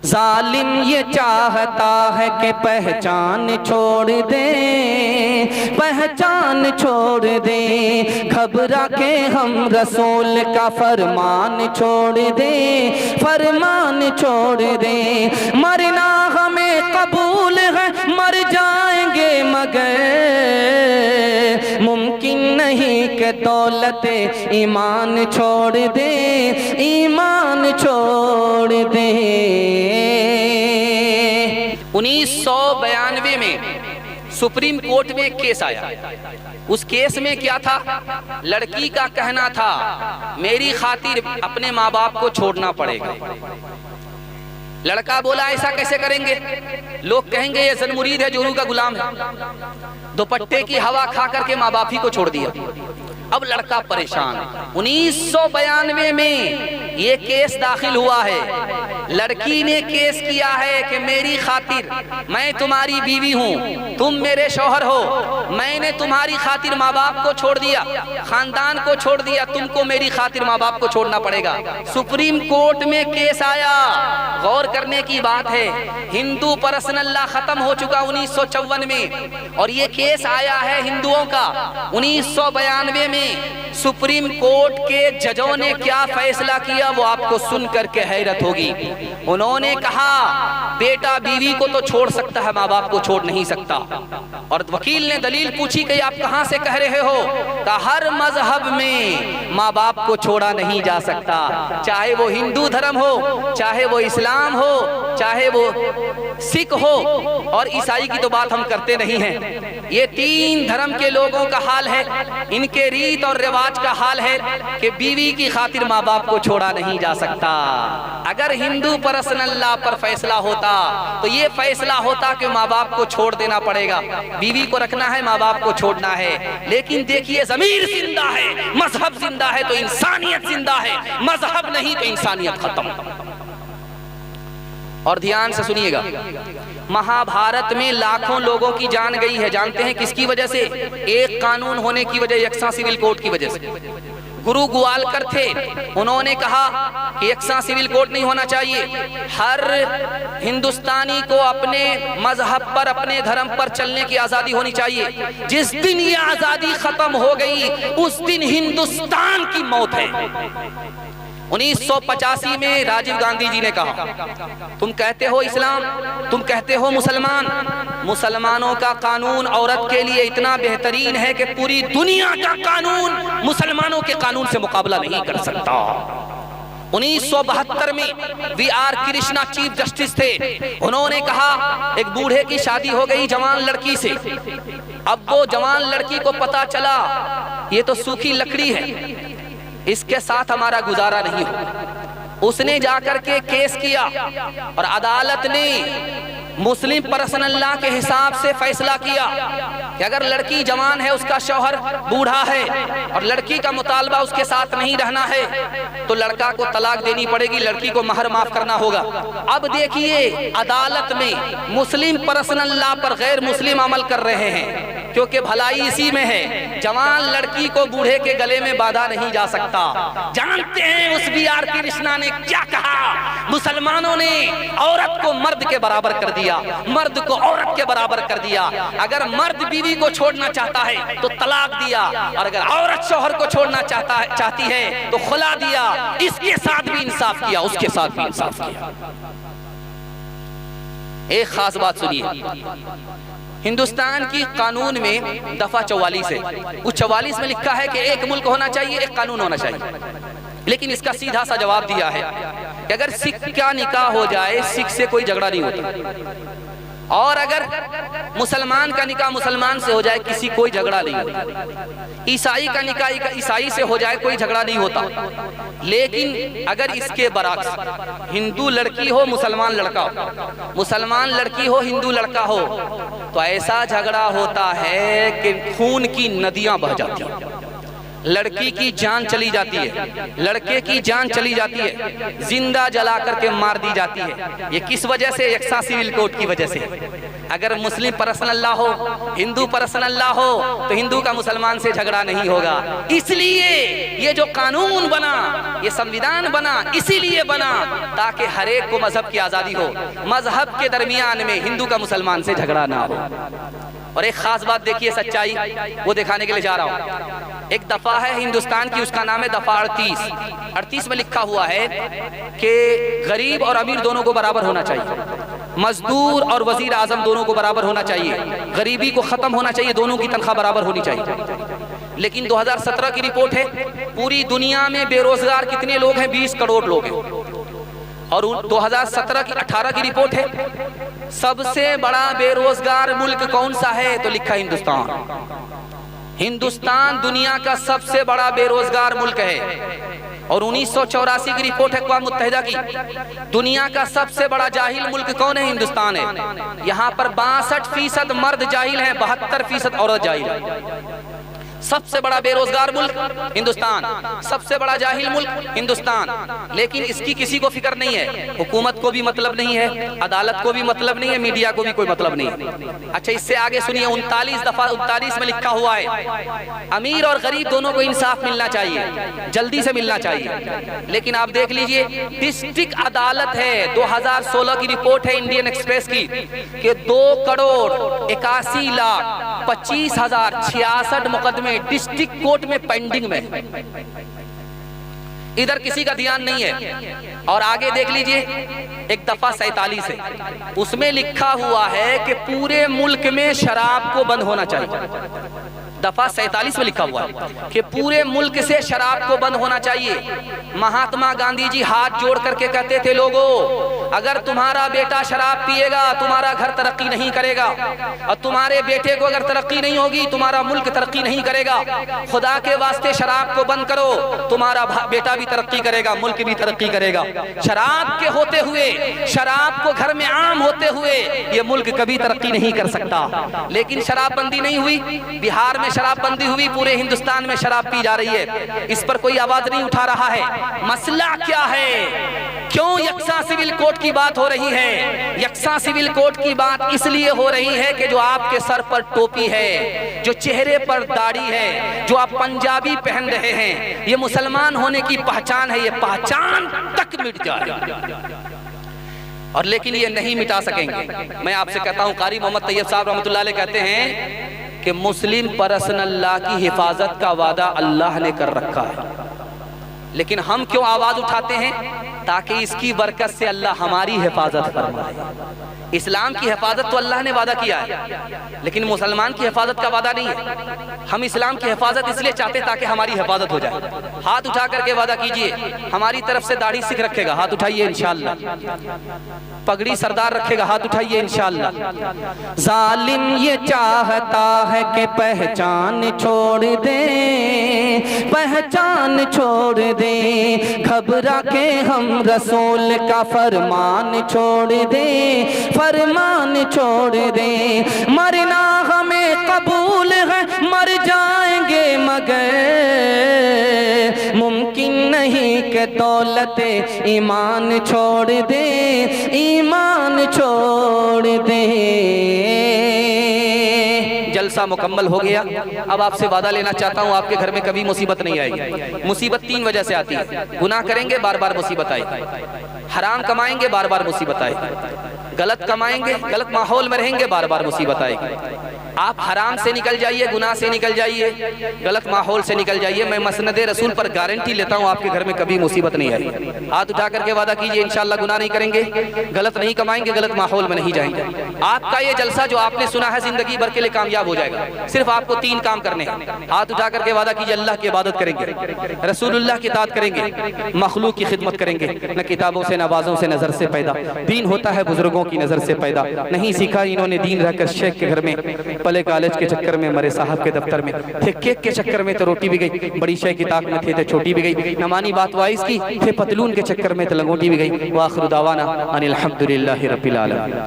जालिम ये चाहता है कि पहचान छोड़ दे, पहचान छोड़ दे, घबरा के हम रसूल का फरमान छोड़ दे, फरमान छोड़ दे। मरना हमें कबूल है, मर जाएंगे मगर मुमकिन नहीं कि दौलत ईमान छोड़ दे, ईमान छोड़ दे। 1992 में सुप्रीम कोर्ट में एक केस आया। उस केस में क्या था? लड़की का कहना था मेरी खातिर अपने माँ बाप को छोड़ना पड़ेगा। लड़का बोला ऐसा कैसे करेंगे? लोग कहेंगे ये ज़नमुरीद है, जोरू का गुलाम है। दुपट्टे की हवा खा करके माँ बाप ही को छोड़ दिया। अब लड़का परेशान। 1992 में ये केस दाखिल हुआ है। लड़की ने केस किया है कि मेरी खातिर, मैं तुम्हारी बीवी हूँ, तुम मेरे शौहर हो, मैंने तुम्हारी खातिर माँ बाप को छोड़ दिया, खानदान को छोड़ दिया, तुमको मेरी खातिर माँ बाप को छोड़ना पड़ेगा। सुप्रीम कोर्ट में केस आया। गौर करने की बात है, हिंदू पर्सनल लॉ खत्म हो चुका 1954 में, और ये केस आया है हिंदुओं का 1992 में। सुप्रीम कोर्ट के जजों ने क्या फैसला किया वो आपको सुन करके हैरत होगी। उन्होंने कहा बेटा बीवी को तो छोड़ सकता है, माँ बाप को छोड़ नहीं सकता। और वकील ने दलील पूछी कि आप कहां से कह रहे हो? कहा हर मजहब में माँ बाप को छोड़ा नहीं जा सकता, चाहे वो हिंदू धर्म हो, चाहे वो इस्लाम हो, चाहे वो सिख हो, और ईसाई की तो बात हम करते नहीं हैं। ये तीन धर्म के लोगों का हाल है, इनके रीत और रिवाज का हाल है कि बीवी की खातिर माँ बाप को छोड़ा नहीं जा सकता। अगर हिंदू पर्सनल लॉ पर फैसला होता तो ये फैसला होता कि माँ बाप को छोड़ देना पड़ेगा, बीवी को रखना है, माँ बाप को छोड़ना है। लेकिन देखिए ज़मीर जिंदा है, मजहब जिंदा है तो इंसानियत जिंदा है, मजहब नहीं तो इंसानियत खत्म। और ध्यान से सुनिएगा, महाभारत में लाखों लोगों की जान गई है। जानते हैं किसकी वजह से? एक कानून होने की वजह, यकसा सिविल कोड की वजह से। गुरु ग्वालकर थे, उन्होंने कहा कि यकसा सिविल कोड नहीं होना चाहिए, हर हिंदुस्तानी को अपने मजहब पर, अपने धर्म पर चलने की आजादी होनी चाहिए। जिस दिन ये आजादी खत्म हो गई उस दिन हिंदुस्तान की मौत है। 1985 में राजीव गांधी जी ने कहा तुम कहते हो इस्लाम, तुम कहते हो मुसलमान, मुसलमानों का कानून औरत के लिए इतना बेहतरीन है कि पूरी दुनिया का कानून मुसलमानों के कानून से मुकाबला नहीं कर सकता। 1972 में वी.आर. कृष्णा चीफ जस्टिस थे, उन्होंने कहा एक बूढ़े की शादी हो गई जवान लड़की से। अब वो जवान लड़की को पता चला ये तो सूखी लकड़ी है, इसके साथ हमारा गुजारा नहीं हो। उसने जाकर के केस किया और अदालत ने मुस्लिम पर्सनल लॉ के हिसाब से फैसला किया कि अगर लड़की जवान है, उसका शौहर बूढ़ा है और लड़की का मुतालबा उसके साथ नहीं रहना है तो लड़का को तलाक देनी पड़ेगी, लड़की को महर माफ करना होगा। अब देखिए अदालत में मुस्लिम पर्सनल लॉ पर गैर मुस्लिम अमल कर रहे हैं, क्योंकि भलाई इसी में है। जवान लड़की को बूढ़े के गले में बांधा नहीं जा सकता। जानते हैं उस वी.आर. कृष्णा ने क्या कहा? मुसलमानों ने औरत को मर्द के बराबर कर दिया, मर्द को औरत के बराबर कर दिया। अगर मर्द बीवी को छोड़ना चाहता है तो तलाक दिया, और अगर औरत शौहर को छोड़ना चाहती है तो खुला दिया। इसके साथ भी इंसाफ किया, उसके साथ भी इंसाफ किया। एक खास बात सुनिए, हिंदुस्तान की कानून में दफा 44 है, उस 44 में लिखा है कि एक मुल्क होना चाहिए, एक कानून होना चाहिए। लेकिन इसका सीधा सा जवाब दिया है कि अगर सिख का निकाह हो जाए, सिख से कोई झगड़ा नहीं होता, और अगर मुसलमान का निकाह मुसलमान से हो जाए, किसी कोई झगड़ा नहीं होता। ईसाई का निकाह ईसाई से हो जाए, कोई झगड़ा नहीं होता। लेकिन अगर इसके बरक्स हिंदू लड़की हो, मुसलमान लड़का हो, मुसलमान लड़की हो, हिंदू लड़का हो, तो ऐसा झगड़ा होता है कि खून की नदियां बह जाती हैं। लड़की की जान चली जाती है, लड़के की जान चली जाती है, जिंदा जला करके मार दी जाती है। ये किस वजह से? यकसा सिविल कोड की वजह से। अगर मुस्लिम पर्सनल लॉ हो, हिंदू पर्सनल लॉ हो, तो हिंदू का मुसलमान से झगड़ा नहीं होगा। इसलिए ये जो कानून बना, ये संविधान बना, इसीलिए बना ताकि हर एक को मजहब की आजादी हो, मजहब के दरमियान में हिंदू का मुसलमान से झगड़ा ना हो। और एक खास बात देखिए, सच्चाई वो दिखाने के लिए जा रहा हूं। एक दफा है हिंदुस्तान की, उसका नाम है दफा 38 में लिखा हुआ है कि गरीब और अमीर दोनों को बराबर होना चाहिए, मजदूर और वजीर आजम दोनों को बराबर होना चाहिए, गरीबी को खत्म होना चाहिए, दोनों की तनख्वाह बराबर होनी चाहिए। लेकिन 2017 की रिपोर्ट है, पूरी दुनिया में बेरोजगार कितने लोग हैं? 20 करोड़ लोग हैं। और 2018 की रिपोर्ट है, सबसे बड़ा बेरोजगार मुल्क कौन सा है? तो लिखा हिंदुस्तान। हिंदुस्तान दुनिया का सबसे बड़ा बेरोजगार मुल्क है। और 1984 की रिपोर्ट है अक़वाम मुत्तहिदा की, दुनिया का सबसे बड़ा जाहिल मुल्क कौन है? हिंदुस्तान है। यहाँ पर 62% मर्द जाहिल हैं, 72% औरत जाहिल है। सबसे बड़ा बेरोजगार मुल्क हिंदुस्तान, सबसे बड़ा जाहिल मुल्क हिंदुस्तान। लेकिन इसकी किसी को फिक्र नहीं है, हुकूमत को भी मतलब नहीं है, अदालत को भी मतलब नहीं है, मीडिया को भी कोई मतलब नहीं है। अच्छा, इससे आगे सुनिए, 39 में लिखा हुआ है अमीर और गरीब दोनों को इंसाफ मिलना चाहिए, जल्दी से मिलना चाहिए। लेकिन आप देख लीजिए, डिस्ट्रिक्ट अदालत है, 2016 की रिपोर्ट है इंडियन एक्सप्रेस की, कि 2,81,25,066 मुकदमे डिस्ट्रिक्ट कोर्ट में पेंडिंग में। इधर किसी का ध्यान नहीं है। और आगे देख लीजिए, एक दफा 47 है, उसमें लिखा हुआ है कि पूरे मुल्क में शराब को बंद होना चाहिए। दफा 47 में लिखा हुआ है कि पूरे मुल्क से शराब को बंद होना चाहिए। महात्मा गांधी जी हाथ जोड़ करके कहते थे, लोगों, अगर तुम्हारा बेटा शराब पिएगा तुम्हारा घर तरक्की नहीं करेगा, और तुम्हारे बेटे को अगर तरक्की नहीं होगी तुम्हारा मुल्क तरक्की नहीं करेगा। खुदा के वास्ते शराब को बंद करो, तुम्हारा बेटा भी तरक्की करेगा, मुल्क भी तरक्की करेगा। शराब के होते हुए, शराब को घर में आम होते हुए ये मुल्क कभी तरक्की नहीं कर सकता। लेकिन शराबबंदी नहीं हुई, बिहार में शराबबंदी हुई, पूरे हिंदुस्तान में शराब पी जा रही है। इस पर कोई आवाज नहीं उठा रहा है। मसला क्या है? क्यों यकसा सिविल कोड की बात हो रही है? यकसा सिविल कोड की बात इसलिए हो रही है कि जो आपके सर पर टोपी है, जो चेहरे पर दाढ़ी है, जो आप पंजाबी पहन रहे हैं, ये मुसलमान होने की पहचान है। ये पहचान तक मिट जाए, और लेकिन ये नहीं मिटा सकेंगे। मैं आपसे कहता हूं, कारी मोहम्मद तैयब साहब रहमतुल्लाह अलैह कहते हैं कि मुस्लिम पर्सनल लॉ की हिफाजत का वादा अल्लाह ने कर रखा है, लेकिन हम क्यों आवाज उठाते हैं? ताकि इसकी बरकत से अल्लाह हमारी हिफाजत फरमाए। इस्लाम की हिफाजत तो अल्लाह ने वादा किया है, लेकिन मुसलमान की हिफाजत का वादा नहीं है। हम इस्लाम की हिफाजत इसलिए चाहते ताकि हमारी हिफाजत हो जाए। हाथ उठा करके वादा कीजिए, हमारी तरफ से दाढ़ी सिख रखेगा, हाथ उठाइए इंशाअल्लाह। पगड़ी सरदार रखेगा, हाथ उठाइए इंशाअल्लाह। जालिम ये चाहता है कि पहचान छोड़ दे, पहचान छोड़ दे, घबरा के हम रसूल का फरमान छोड़ दे, फरमान छोड़ दे। मरना हमें कबूल है, मर जाएंगे मगर मुमकिन नहीं कि दौलत ईमान छोड़ दे, ईमान छोड़ दे। जलसा मुकम्मल हो गया। अब आपसे वादा लेना चाहता हूँ, आपके घर में कभी मुसीबत नहीं आएगी। मुसीबत 3 वजह से आती है। गुनाह करेंगे, बार बार मुसीबत आएगी। हराम कमाएंगे, बार बार मुसीबत आएगी। गलत कमाएंगे, गलत माहौल में रहेंगे, बार बार मुसीबत आएगी। आप हराम से निकल जाइए, गुनाह से निकल जाइए, गलत माहौल से निकल जाइए। मैं मसनदे रसूल पर गारंटी लेता हूँ, आपके घर में कभी मुसीबत नहीं आएगी। हाथ उठा करके वादा कीजिए, इंशाअल्लाह गुनाह नहीं करेंगे, गलत नहीं कमाएंगे, गलत माहौल में नहीं जाएंगे। आपका ये जलसा जो आपने सुना है जिंदगी भर के लिए कामयाब हो जाएगा। सिर्फ आपको 3 काम करने हैं। हाथ उठा करके वादा कीजिए, अल्लाह की इबादत करेंगे, रसूलुल्लाह की इताअत करेंगे, मखलूक की खिदमत करेंगे। न किताबों से, नवाजों से, नजर से पैदा दीन होता है, बुजुर्गों की नजर से पैदा नहीं सीखा इन्होंने दीन रहकर शेख के घर में, पले कॉलेज के चक्कर में, मरे साहब के दफ्तर में थे, केक के चक्कर में तो रोटी भी गई, बड़ी शेख की ताक में थे तो छोटी भी गई, नमानी बात वाइस की थे, पतलून के चक्कर में तो लंगोटी भी गई। वाखिर दावाना अनिल हम्दुलिल्लाहि रब्बिल आलमीन।